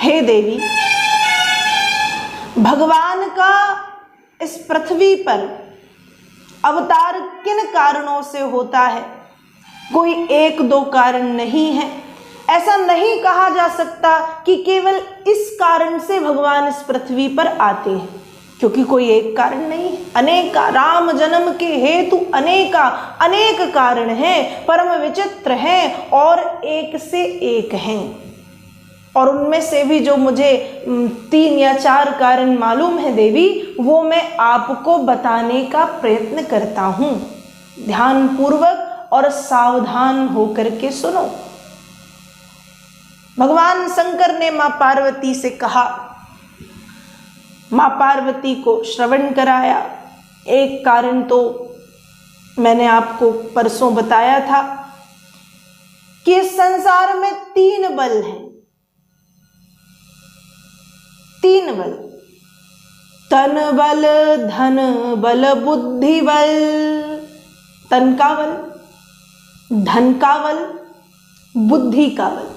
हे देवी, भगवान का इस पृथ्वी पर अवतार किन कारणों से होता है? कोई एक दो कारण नहीं है। ऐसा नहीं कहा जा सकता कि केवल इस कारण से भगवान इस पृथ्वी पर आते हैं, क्योंकि कोई एक कारण नहीं है। अनेका राम जन्म के हेतु अनेक कारण हैं, परम विचित्र हैं और एक से एक हैं। और उनमें से भी जो मुझे 3 या 4 कारण मालूम है देवी, वो मैं आपको बताने का प्रयत्न करता हूं। ध्यान पूर्वक और सावधान होकर के सुनो। भगवान शंकर ने मां पार्वती से कहा, मां पार्वती को श्रवण कराया। एक कारण तो मैंने आपको परसों बताया था कि इस संसार में 3 बल हैं। 3 बल, तन बल, धन बल, बुद्धि बल। तन का बल, धन का बल, बुद्धि का बल।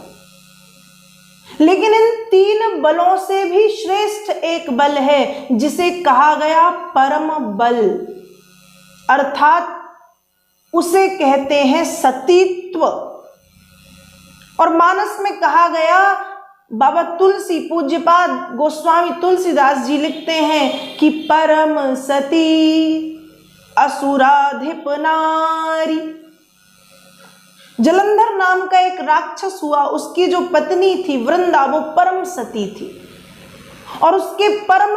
लेकिन इन 3 बलों से भी श्रेष्ठ एक बल है जिसे कहा गया परम बल, अर्थात उसे कहते हैं सतीत्व। और मानस में कहा गया, बाबा तुलसी पूज्यपाद गोस्वामी तुलसीदास जी लिखते हैं कि परम सती असुराधिप नारी। जलंधर नाम का एक राक्षस हुआ, उसकी जो पत्नी थी वृंदा, वो परम सती थी। और उसके परम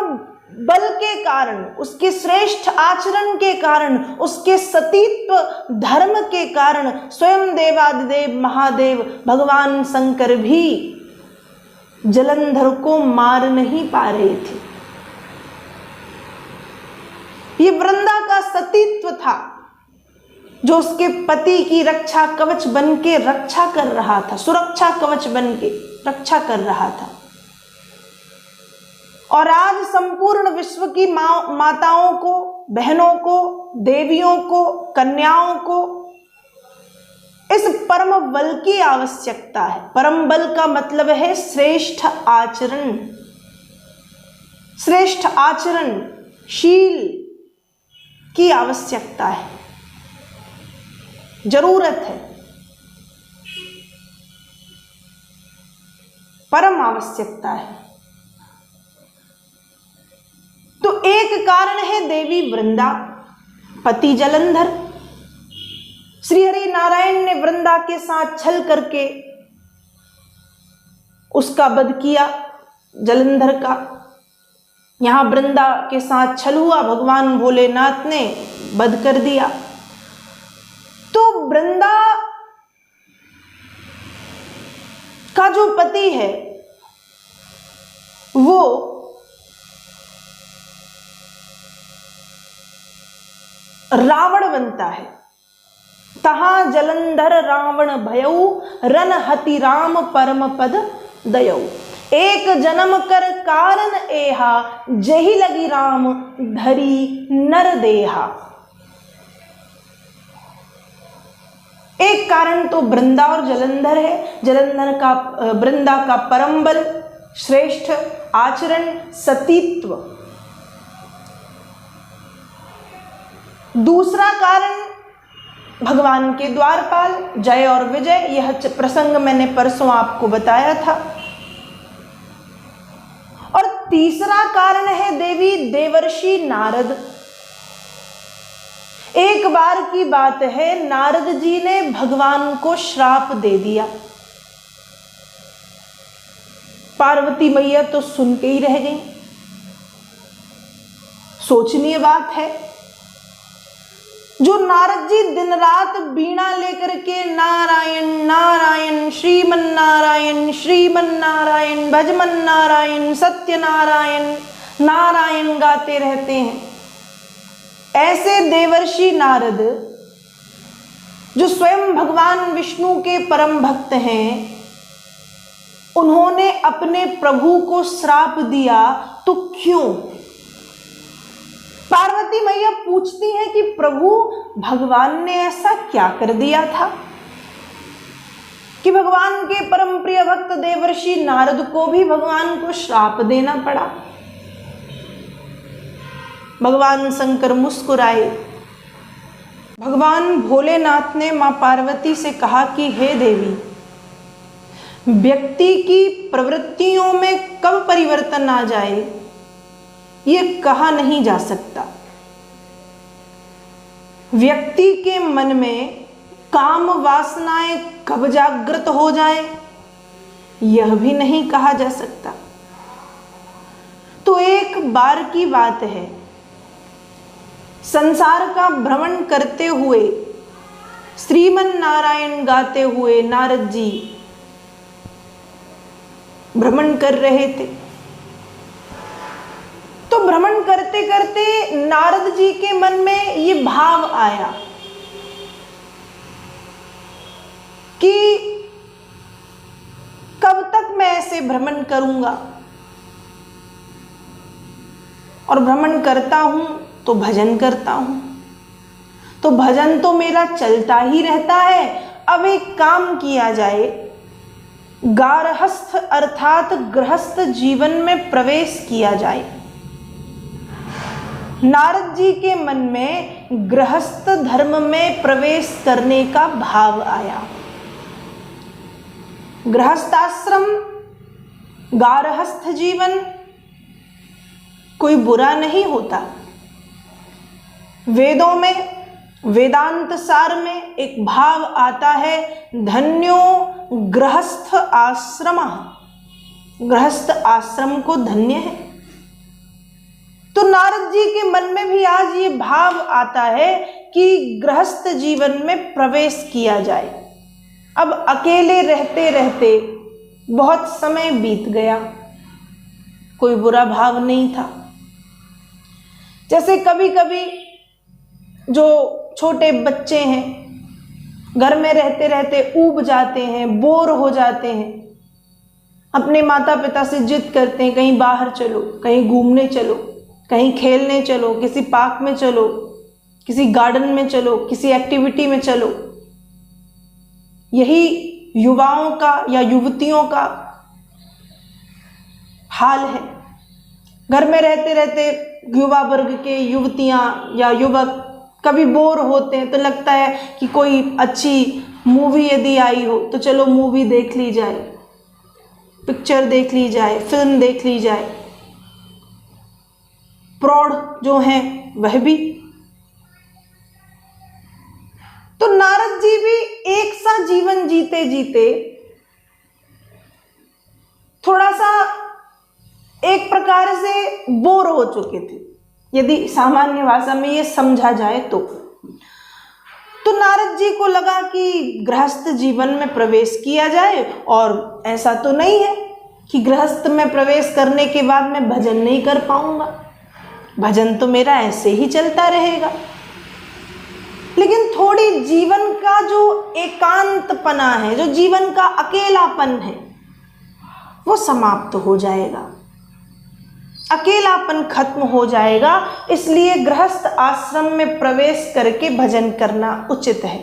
बल के कारण, उसके श्रेष्ठ आचरण के कारण, उसके सतीत्व धर्म के कारण स्वयं देवादिदेव महादेव भगवान शंकर भी जलंधर को मार नहीं पा रहे थे। ये वृंदा का सतीत्व था जो उसके पति की रक्षा कवच बन के रक्षा कर रहा था, सुरक्षा कवच बन के रक्षा कर रहा था। और आज संपूर्ण विश्व की माताओं को, बहनों को, देवियों को, कन्याओं को इस परम बल की आवश्यकता है। परम बल का मतलब है श्रेष्ठ आचरण, श्रेष्ठ आचरणशील की आवश्यकता है, जरूरत है, परम आवश्यकता है। तो एक कारण है देवी वृंदा, पति जलंधर। श्री हरि नारायण ने वृंदा के साथ छल करके उसका वध किया, जलंधर का। यहां वृंदा के साथ छल हुआ, भगवान भोलेनाथ ने वध कर दिया। तो वृंदा का जो पति है वो रावण बनता है। तहां जलंधर रावण भयऊ, रन हति राम परम पद दयऊ। एक जन्म कर कारण एहा, जही लगी राम धरी नर देहा। एक कारण तो वृंदा और जलंधर है। जलंधर का, वृंदा का परम बल, श्रेष्ठ आचरण, सतीत्व। दूसरा कारण भगवान के द्वारपाल, जय और विजय। यह प्रसंग मैंने परसों आपको बताया था। और तीसरा कारण है देवी देवर्षि नारद। एक बार की बात है, नारद जी ने भगवान को श्राप दे दिया। पार्वती मैया तो सुन के ही रह गई। सोचनीय बात है, जो नारद जी दिन रात बीणा लेकर के नारायण नारायण श्रीमन नारायण श्रीमन नारायण भजमन नारायण सत्यनारायण नारायण गाते रहते हैं, ऐसे देवर्षि नारद जो स्वयं भगवान विष्णु के परम भक्त हैं, उन्होंने अपने प्रभु को श्राप दिया। तो क्यों? पार्वती मैया पूछती है कि प्रभु, भगवान ने ऐसा क्या कर दिया था? कि भगवान के परम प्रिय भक्त देवर्षि नारद को भी भगवान को श्राप देना पड़ा। भगवान शंकर मुस्कुराए। भगवान भोलेनाथ ने मां पार्वती से कहा कि हे देवी, व्यक्ति की प्रवृत्तियों में कब परिवर्तन आ जाए ये कहा नहीं जा सकता। व्यक्ति के मन में काम वासनाएं कब जागृत हो जाए यह भी नहीं कहा जा सकता। तो एक बार की बात है, संसार का भ्रमण करते हुए श्रीमन नारायण गाते हुए नारद जी भ्रमण कर रहे थे। तो भ्रमण करते करते नारद जी के मन में ये भाव आया कि कब तक मैं ऐसे भ्रमण करूंगा, और भ्रमण करता हूं तो भजन करता हूं, तो भजन तो मेरा चलता ही रहता है। अब एक काम किया जाए, गारहस्थ अर्थात गृहस्थ जीवन में प्रवेश किया जाए। नारद जी के मन में गृहस्थ धर्म में प्रवेश करने का भाव आया। गृहस्थ आश्रम, गारहस्थ जीवन कोई बुरा नहीं होता। वेदों में, वेदांत सार में एक भाव आता है, धन्यो गृहस्थ आश्रमः, गृहस्थ आश्रम को धन्य है। तो नारद जी के मन में भी आज ये भाव आता है कि गृहस्थ जीवन में प्रवेश किया जाए। अब अकेले रहते रहते बहुत समय बीत गया, कोई बुरा भाव नहीं था। जैसे कभी कभी जो छोटे बच्चे हैं घर में रहते रहते ऊब जाते हैं, बोर हो जाते हैं, अपने माता पिता से जिद करते हैं कहीं बाहर चलो, कहीं घूमने चलो, कहीं खेलने चलो, किसी पार्क में चलो, किसी गार्डन में चलो, किसी एक्टिविटी में चलो। यही युवाओं का या युवतियों का हाल है। घर में रहते रहते युवा वर्ग के युवतियां या युवक कभी बोर होते हैं तो लगता है कि कोई अच्छी मूवी यदि आई हो तो चलो मूवी देख ली जाए, पिक्चर देख ली जाए, फिल्म देख ली जाए। प्रौढ़ जो हैं वह भी। तो नारद जी भी एक सा जीवन जीते जीते थोड़ा सा एक प्रकार से बोर हो चुके थे, यदि सामान्य भाषा में ये समझा जाए तो नारद जी को लगा कि गृहस्थ जीवन में प्रवेश किया जाए। और ऐसा तो नहीं है कि गृहस्थ में प्रवेश करने के बाद मैं भजन नहीं कर पाऊंगा, भजन तो मेरा ऐसे ही चलता रहेगा। लेकिन थोड़ी जीवन का जो एकांतपना है, जो जीवन का अकेलापन है, वो समाप्त हो जाएगा, अकेलापन खत्म हो जाएगा। इसलिए गृहस्थ आश्रम में प्रवेश करके भजन करना उचित है।